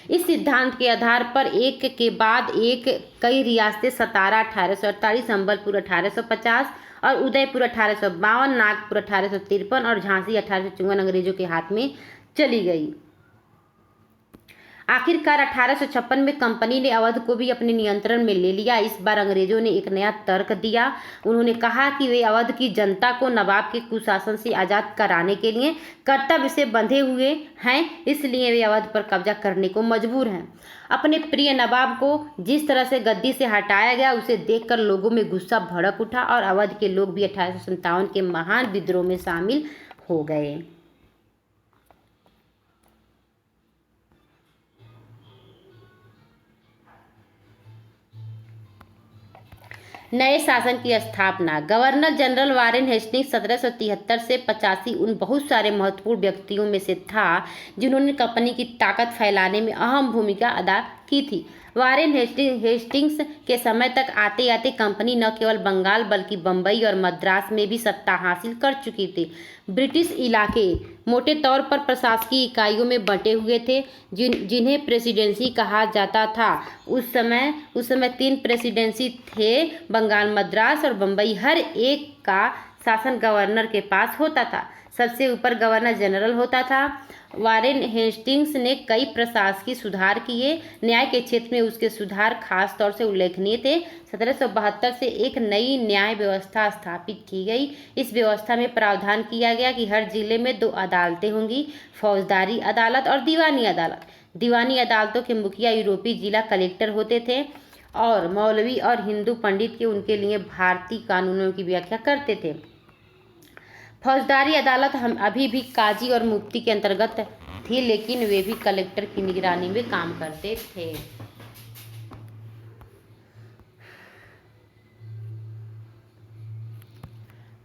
इस सिद्धांत के आधार पर एक के बाद एक कई रियासतें सतारा 1848, संबलपुर 1850 और उदयपुर 1852, नागपुर 1853 और झांसी 1854 अंग्रेजों के हाथ में चली गई। आखिरकार 1856 में कंपनी ने अवध को भी अपने नियंत्रण में ले लिया। इस बार अंग्रेजों ने एक नया तर्क दिया। उन्होंने कहा कि वे अवध की जनता को नवाब के कुशासन से आज़ाद कराने के लिए कर्तव्य से बंधे हुए हैं, इसलिए वे अवध पर कब्जा करने को मजबूर हैं। अपने प्रिय नवाब को जिस तरह से गद्दी से हटाया गया उसे देखकर लोगों में गुस्सा भड़क उठा और अवध के लोग भी 1857 के महान विद्रोह में शामिल हो गए। नए शासन की स्थापना। गवर्नर जनरल वारेन हेस्टिंग्स 1773 से 85 उन बहुत सारे महत्वपूर्ण व्यक्तियों में से था जिन्होंने कंपनी की ताकत फैलाने में अहम भूमिका अदा की थी। वारेन हेस्टिंग्स के समय तक आते आते कंपनी न केवल बंगाल बल्कि बम्बई और मद्रास में भी सत्ता हासिल कर चुकी थी। ब्रिटिश इलाके मोटे तौर पर प्रशासकीय इकाइयों में बंटे हुए थे जिन्हें प्रेसिडेंसी कहा जाता था। उस समय 3 प्रेसिडेंसी थे, बंगाल, मद्रास और बम्बई। हर एक का शासन गवर्नर के पास होता था। सबसे ऊपर गवर्नर जनरल होता था। वारेन हेस्टिंग्स ने कई प्रशासकीय सुधार किए। न्याय के क्षेत्र में उसके सुधार खास तौर से उल्लेखनीय थे। 1772 से एक नई न्याय व्यवस्था स्थापित की गई। इस व्यवस्था में प्रावधान किया गया कि हर जिले में 2 अदालतें होंगी, फौजदारी अदालत और दीवानी अदालत। दीवानी अदालतों के मुखिया यूरोपीय जिला कलेक्टर होते थे और मौलवी और हिंदू पंडित के उनके लिए भारतीय कानूनों की व्याख्या करते थे। फौजदारी अदालत हम अभी भी काजी और मुफ्ती के अंतर्गत थी, लेकिन वे भी कलेक्टर की निगरानी में काम करते थे।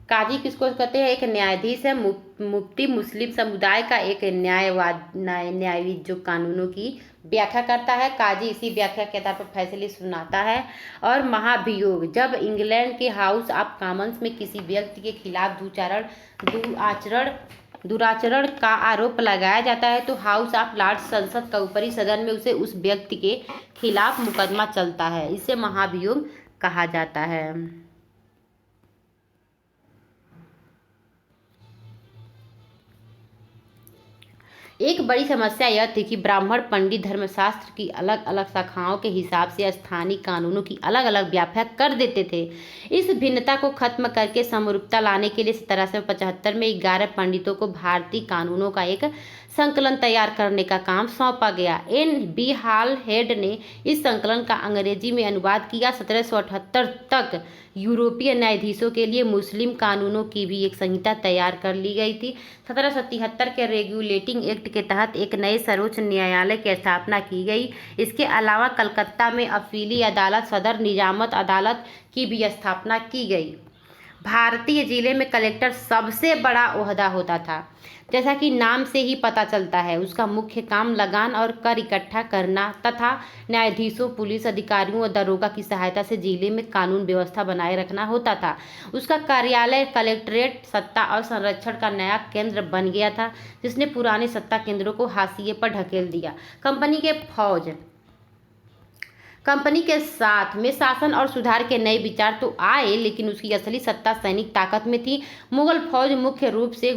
काजी किसको कहते हैं? एक न्यायाधीश है। मुफ्ती मुस्लिम समुदाय का एक न्यायविद जो कानूनों की व्याख्या करता है। काजी इसी व्याख्या के आधार पर फैसले सुनाता है। और महाभियोग, जब इंग्लैंड के हाउस ऑफ कॉमन्स में किसी व्यक्ति के खिलाफ दुराचरण का आरोप लगाया जाता है तो हाउस ऑफ लॉर्ड्स, संसद का ऊपरी सदन में उस व्यक्ति के खिलाफ मुकदमा चलता है। इसे महाभियोग कहा जाता है। एक बड़ी समस्या यह थी कि ब्राह्मण पंडित धर्मशास्त्र की अलग अलग शाखाओं के हिसाब से स्थानीय कानूनों की अलग अलग व्याख्या कर देते थे। इस भिन्नता को खत्म करके समरूपता लाने के लिए 1775 में 11 पंडितों को भारतीय कानूनों का एक संकलन तैयार करने का काम सौंपा गया। N.B. हॉल हेड ने इस संकलन का अंग्रेजी में अनुवाद किया। 1778 तक यूरोपीय न्यायाधीशों के लिए मुस्लिम कानूनों की भी एक संहिता तैयार कर ली गई थी। 1773 के रेगुलेटिंग एक्ट के तहत एक नए सर्वोच्च न्यायालय की स्थापना की गई। इसके अलावा कलकत्ता में अपीली अदालत, सदर निजामत अदालत की भी स्थापना की गई। भारतीय जिले में कलेक्टर सबसे बड़ा ओहदा होता था। जैसा कि नाम से ही पता चलता है, उसका मुख्य काम लगान और कर इकट्ठा करना तथा न्यायाधीशों, पुलिस अधिकारियों और दरोगा की सहायता से जिले में कानून व्यवस्था बनाए रखना होता था। उसका कार्यालय कलेक्ट्रेट सत्ता और संरक्षण का नया केंद्र बन गया था, जिसने पुराने सत्ता केंद्रों को हाशिए पर ढकेल दिया। कंपनी के साथ में शासन और सुधार के नए विचार तो आए, लेकिन उसकी असली सत्ता सैनिक ताकत में थी। मुगल फौज मुख्य रूप से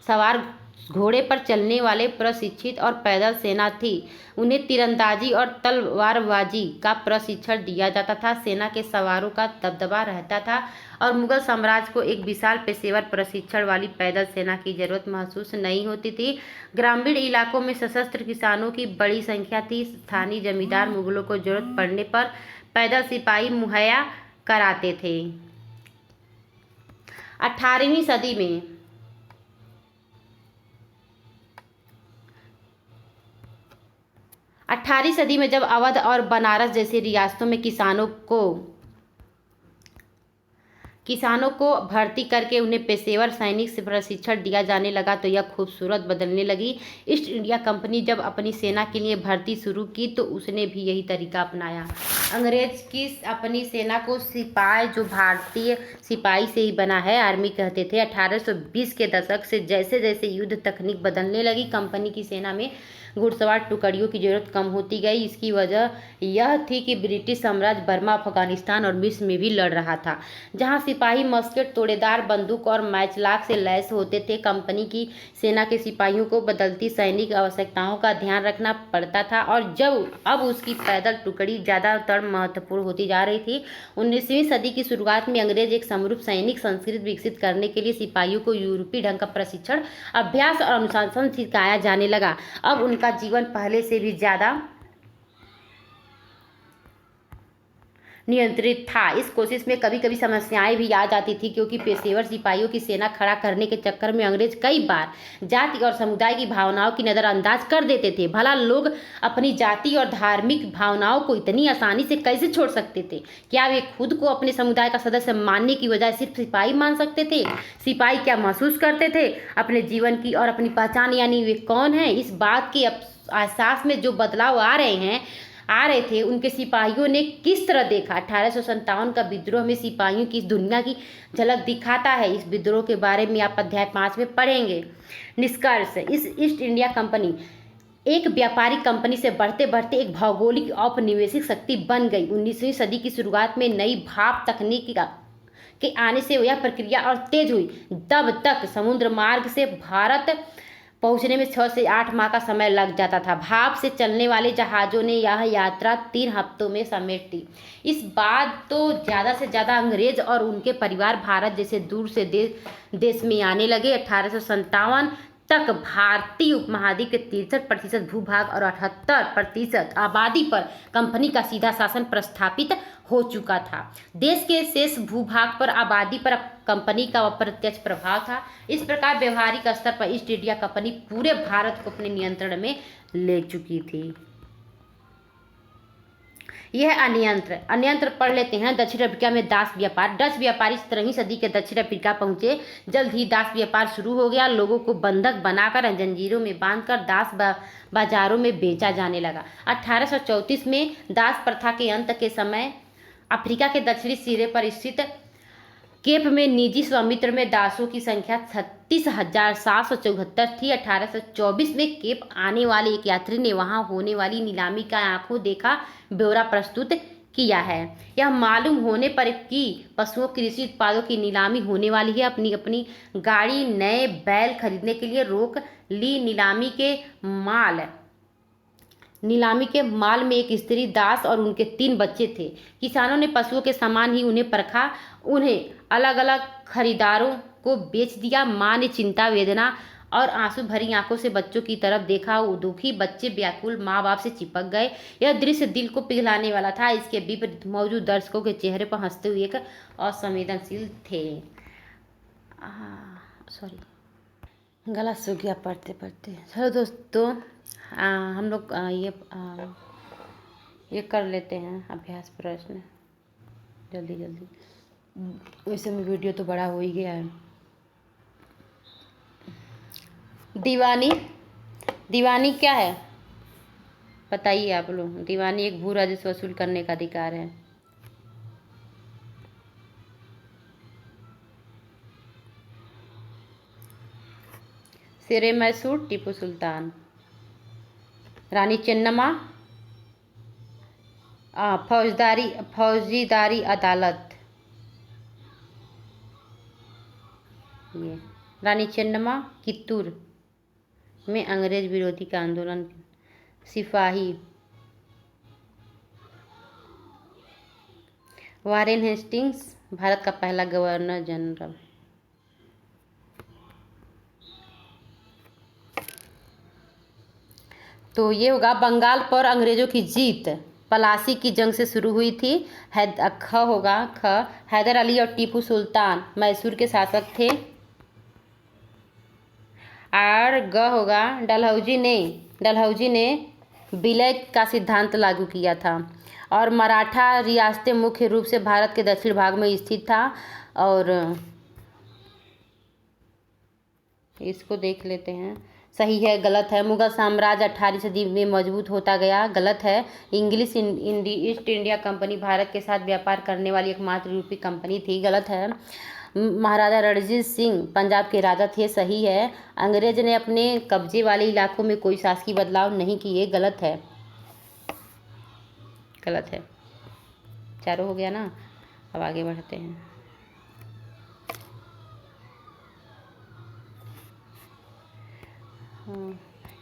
सवार घोड़े पर चलने वाले प्रशिक्षित और पैदल सेना थी। उन्हें तीरंदाजी और तलवारबाजी का प्रशिक्षण दिया जाता था। सेना के सवारों का दबदबा रहता था और मुगल साम्राज्य को एक विशाल पेशेवर प्रशिक्षण वाली पैदल सेना की जरूरत महसूस नहीं होती थी। ग्रामीण इलाकों में सशस्त्र किसानों की बड़ी संख्या थी। स्थानीय जमींदार मुगलों को जरूरत पड़ने पर पैदल सिपाही मुहैया कराते थे। 18वीं सदी 18वीं सदी में जब अवध और बनारस जैसी रियासतों में किसानों को भर्ती करके उन्हें पेशेवर सैनिक से प्रशिक्षण दिया जाने लगा तो यह खूबसूरत बदलने लगी। ईस्ट इंडिया कंपनी जब अपनी सेना के लिए भर्ती शुरू की तो उसने भी यही तरीका अपनाया। अंग्रेज की अपनी सेना को सिपाही, जो भारतीय सिपाही से ही बना है, आर्मी कहते थे। 1820 के दशक से जैसे जैसे युद्ध तकनीक बदलने लगी, कंपनी की सेना में घुड़सवार टुकड़ियों की जरूरत कम होती गई। इसकी वजह यह थी कि ब्रिटिश साम्राज्य बर्मा, अफगानिस्तान और मिस्र में भी लड़ रहा था, जहां सिपाही मस्केट, तोड़ेदार बंदूक और मैचलाक से लैस होते थे। कंपनी की सेना के सिपाहियों को बदलती सैनिक आवश्यकताओं का ध्यान रखना पड़ता था और अब उसकी पैदल टुकड़ी ज़्यादातर महत्वपूर्ण होती जा रही थी। 19वीं सदी की शुरुआत में अंग्रेज एक समरूप सैनिक संस्कृति विकसित करने के लिए सिपाहियों को यूरोपीय ढंग का प्रशिक्षण, अभ्यास और अनुशासन सिखाया जाने लगा। अब उनका जीवन पहले से भी ज़्यादा नियंत्रित था। इस कोशिश में कभी कभी समस्याएं भी आ जाती थी, क्योंकि पेशेवर सिपाहियों की सेना खड़ा करने के चक्कर में अंग्रेज कई बार जाति और समुदाय की भावनाओं की नज़रअंदाज कर देते थे। भला लोग अपनी जाति और धार्मिक भावनाओं को इतनी आसानी से कैसे छोड़ सकते थे? क्या वे खुद को अपने समुदाय का सदस्य मानने की बजाय सिर्फ सिपाही मान सकते थे? सिपाही क्या महसूस करते थे अपने जीवन की और अपनी पहचान, यानी वे कौन हैं? इस बात के एहसास में जो बदलाव आ रहे थे, उनके सिपाहियों ने किस तरह देखा? 1857 का विद्रोह में सिपाहियों की दुनिया की झलक दिखाता है। इस विद्रोह के बारे में आप अध्याय 5 में पढ़ेंगे। निष्कर्ष: इस ईस्ट इंडिया कंपनी एक व्यापारिक कंपनी से बढ़ते बढ़ते एक भौगोलिक औपनिवेशिक शक्ति बन गई। 19वीं सदी की शुरुआत में नई भाप तकनीक के आने से यह प्रक्रिया और तेज हुई। तब तक समुद्र मार्ग से भारत पहुंचने में 6 से 8 माह का समय लग जाता था। भाप से चलने वाले जहाज़ों ने यह यात्रा 3 हफ्तों में समेट दी। इस बाद तो ज़्यादा से ज़्यादा अंग्रेज और उनके परिवार भारत जैसे दूर से देश में आने लगे। 1857 तक भारतीय उपमहाद्वीप के 63% भूभाग और 78% आबादी पर कंपनी का सीधा शासन प्रस्थापित हो चुका था। देश के शेष भूभाग पर आबादी पर कंपनी का अप्रत्यक्ष प्रभाव था। इस प्रकार व्यवहारिक स्तर पर ईस्ट इंडिया कंपनी पूरे भारत को अपने नियंत्रण में ले चुकी थी। यह अन्यंत्र पढ़ लेते हैं। दक्षिण अफ्रीका में दास व्यापार। डच व्यापारी 17वीं सदी के दक्षिण अफ्रीका पहुंचे। जल्द ही दास व्यापार शुरू हो गया। लोगों को बंधक बनाकर जंजीरों में बांधकर दास बाजारों में बेचा जाने लगा। 1834 में दास प्रथा के अंत के समय अफ्रीका के दक्षिणी सिरे पर स्थित केप में निजी स्वामित्व में दासों की संख्या 36,774 थी। 1824 में केप आने वाले एक यात्री ने वहां होने वाली नीलामी का आंखों देखा ब्यौरा प्रस्तुत किया है। यह मालूम होने पर कि पशुओं, कृषि उत्पादों की नीलामी होने वाली है, अपनी गाड़ी, नए बैल खरीदने के लिए रोक ली। नीलामी के माल में एक स्त्री, दास और उनके 3 बच्चे थे। किसानों ने पशुओं के समान ही उन्हें परखा, उन्हें अलग अलग खरीदारों को बेच दिया। माँ ने चिंता, वेदना और आंसू भरी आंखों से बच्चों की तरफ देखा। दुखी बच्चे व्याकुल माँ बाप से चिपक गए। यह दृश्य दिल को पिघलाने वाला था। इसके विपरीत मौजूद दर्शकों के चेहरे पर हंसते हुए एक असंवेदनशील थे। गला सूख गया पढ़ते पढ़ते। चलो दोस्तों, हम लोग ये कर लेते हैं अभ्यास प्रश्न जल्दी। वैसे में वीडियो तो बड़ा हो ही गया है। दीवानी क्या है बताइए आप लोग? दीवानी एक भू राजस्व वसूल करने का अधिकार है। शेरे मैसूर टीपू सुल्तान। रानी चेन्नम्मा फौजीदारी अदालत। ये रानी चेन्नम्मा कित्तूर में अंग्रेज विरोधी का आंदोलन। सिपाही वारेन हेस्टिंग्स भारत का पहला गवर्नर जनरल। तो ये होगा बंगाल पर अंग्रेजों की जीत पलासी की जंग से शुरू हुई थी। हैदर अली और टीपू सुल्तान मैसूर के शासक थे। और ग होगा डलहौजी ने विलय का सिद्धांत लागू किया था। और मराठा रियासतें मुख्य रूप से भारत के दक्षिण भाग में स्थित था। और इसको देख लेते हैं, सही है गलत है। मुगल साम्राज्य 18वीं सदी में मजबूत होता गया, गलत है। English east India company Bharat के साथ व्यापार करने वाली एकमात्र यूरोपीय कंपनी थी, गलत है। महाराजा रणजीत सिंह पंजाब के राजा थे, सही है। अंग्रेज ने अपने कब्जे वाले इलाकों में कोई शासकीय बदलाव नहीं किए, गलत है, गलत है। चारों हो गया ना, अब आगे बढ़ते हैं।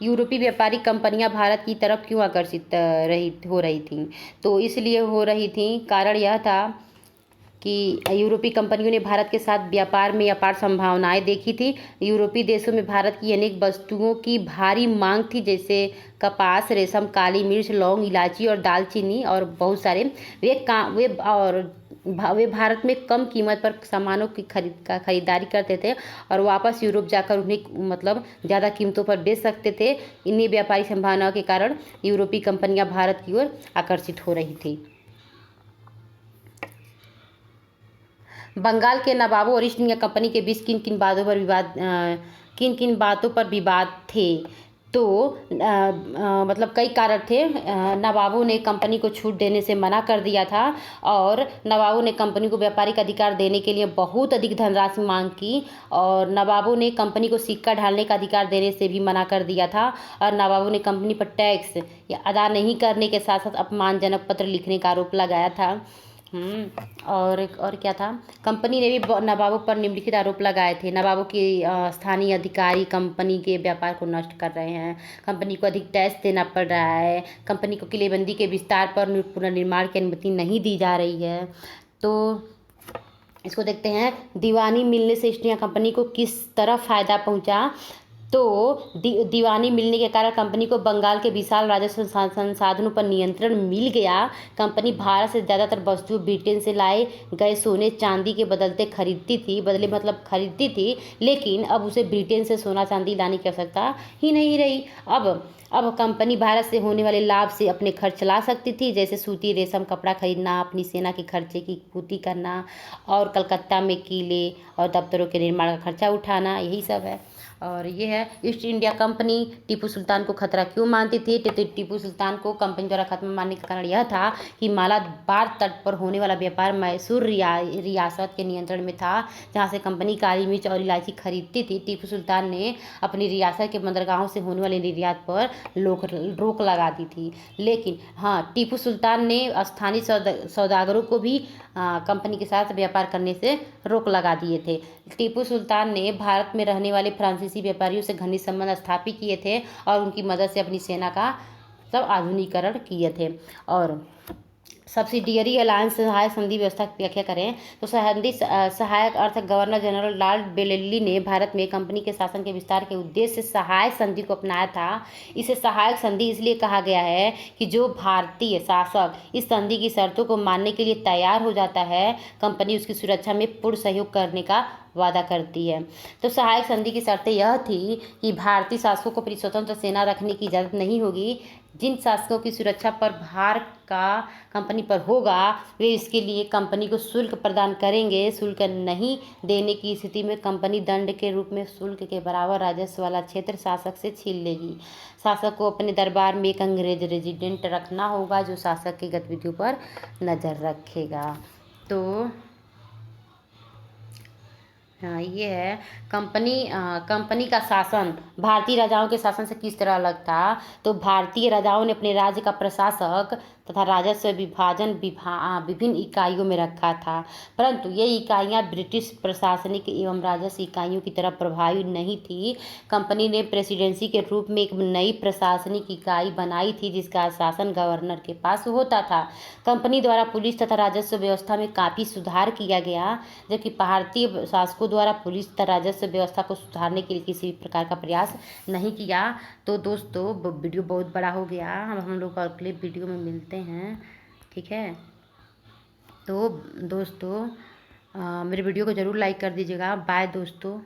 यूरोपीय व्यापारिक कंपनियां भारत की तरफ क्यों आकर्षित हो रही थीं? तो इसलिए हो रही थी, कारण यह था कि यूरोपीय कंपनियों ने भारत के साथ व्यापार में अपार संभावनाएं देखी थी। यूरोपीय देशों में भारत की अनेक वस्तुओं की भारी मांग थी, जैसे कपास, रेशम, काली मिर्च, लौंग, इलायची और दालचीनी और बहुत सारे। वे भारत में कम कीमत पर सामानों की खरीदारी करते थे और वापस यूरोप जाकर उन्हें मतलब ज़्यादा कीमतों पर बेच सकते थे। इन्हीं व्यापारिक संभावनाओं के कारण यूरोपीय कंपनियां भारत की ओर आकर्षित हो रही थी। बंगाल के नवाबों और ईस्ट इंडिया कंपनी के बीच किन किन बातों पर विवाद थे? तो मतलब कई कारण थे। नवाबों ने कंपनी को छूट देने से मना कर दिया था और नवाबों ने कंपनी को व्यापारिक अधिकार देने के लिए बहुत अधिक धनराशि मांग की। और नवाबों ने कंपनी को सिक्का ढालने का अधिकार देने से भी मना कर दिया था। और नवाबों ने कंपनी पर टैक्स या अदा नहीं करने के साथ साथ अपमानजनक पत्र लिखने का आरोप लगाया था। और क्या था, कंपनी ने भी नवाबों पर निम्नलिखित आरोप लगाए थे। नवाबों के स्थानीय अधिकारी कंपनी के व्यापार को नष्ट कर रहे हैं, कंपनी को अधिक टैक्स देना पड़ रहा है, कंपनी को किलेबंदी के विस्तार पर पुनर्निर्माण की अनुमति नहीं दी जा रही है। तो इसको देखते हैं, दीवानी मिलने से ईस्ट इंडिया कंपनी को किस तरह फ़ायदा पहुंचा? तो दीवानी मिलने के कारण कंपनी को बंगाल के विशाल राजस्व संसाधनों पर नियंत्रण मिल गया। कंपनी भारत से ज़्यादातर वस्तु ब्रिटेन से लाए गए सोने चांदी के बदले खरीदती थी, लेकिन अब उसे ब्रिटेन से सोना चांदी लाने की आवश्यकता ही नहीं रही। अब कंपनी भारत से होने वाले लाभ से अपने खर्च चला सकती थी, जैसे सूती रेशम कपड़ा खरीदना, अपनी सेना के खर्चे की पूर्ति करना और कलकत्ता में किले और दफ्तरों के निर्माण का खर्चा उठाना, यही सब है। और ये है east India company Tipu Sultan को खतरा क्यों मानती थी? तो टीपू सुल्तान को कंपनी द्वारा खत्म मानने का कारण यह था कि मालाबार तट पर होने वाला व्यापार मैसूर रियासत के नियंत्रण में था, जहाँ से कंपनी काली मिर्च और इलायची खरीदती थी। टीपू सुल्तान ने अपनी रियासत के बंदरगाहों से होने वाले निर्यात पर रोक लगा दी थी। लेकिन हाँ, टीपू सुल्तान ने स्थानीय सौदागरों को भी कंपनी के साथ व्यापार करने से रोक लगा दिए थे। टीपू सुल्तान ने भारत में रहने वाले फ्रांसीसी व्यापारियों से घनिष्ठ संबंध स्थापित किए थे और उनकी मदद से अपनी सेना का सब आधुनिकीकरण किए थे। और सब्सिडियरी अलायंस सहायक संधि व्यवस्था की व्याख्या करें तो सहायक अर्थ गवर्नर जनरल लॉर्ड बेलेली ने भारत में कंपनी के शासन के विस्तार के उद्देश्य से सहायक संधि को अपनाया था। इसे सहायक संधि इसलिए कहा गया है कि जो भारतीय शासक इस संधि की शर्तों को मानने के लिए तैयार हो जाता है, कंपनी उसकी सुरक्षा में पूर्ण सहयोग करने का वादा करती है। तो सहायक संधि की शर्तें यह थी कि भारतीय शासकों को अपनी स्वतंत्र सेना रखने की इजाज़त नहीं होगी। जिन शासकों की सुरक्षा पर भार का कंपनी पर होगा, वे इसके लिए कंपनी को शुल्क प्रदान करेंगे। शुल्क नहीं देने की स्थिति में कंपनी दंड के रूप में शुल्क के बराबर राजस्व वाला क्षेत्र शासक से छीन लेगी। शासक को अपने दरबार में एक अंग्रेज रेजिडेंट रखना होगा, जो शासक की गतिविधियों पर नज़र रखेगा। तो हाँ, ये है कंपनी का शासन भारतीय राजाओं के शासन से किस तरह अलग था? तो भारतीय राजाओं ने अपने राज्य का प्रशासक तथा राजस्व विभाजन विभिन्न इकाइयों में रखा था, परंतु ये इकाइयाँ ब्रिटिश प्रशासनिक एवं राजस्व इकाइयों की तरह प्रभावी नहीं थी। कंपनी ने प्रेसिडेंसी के रूप में एक नई प्रशासनिक इकाई बनाई थी, जिसका शासन गवर्नर के पास होता था। कंपनी द्वारा पुलिस तथा राजस्व व्यवस्था में काफ़ी सुधार किया गया, जबकि भारतीय शासकों द्वारा पुलिस तथा राजस्व व्यवस्था को सुधारने के लिए किसी भी प्रकार का प्रयास नहीं किया। तो दोस्तों, वीडियो बहुत बड़ा हो गया, हम लोग अगले वीडियो में मिलते हैं, ठीक है। तो दोस्तों, मेरे वीडियो को ज़रूर लाइक कर दीजिएगा। बाय दोस्तों।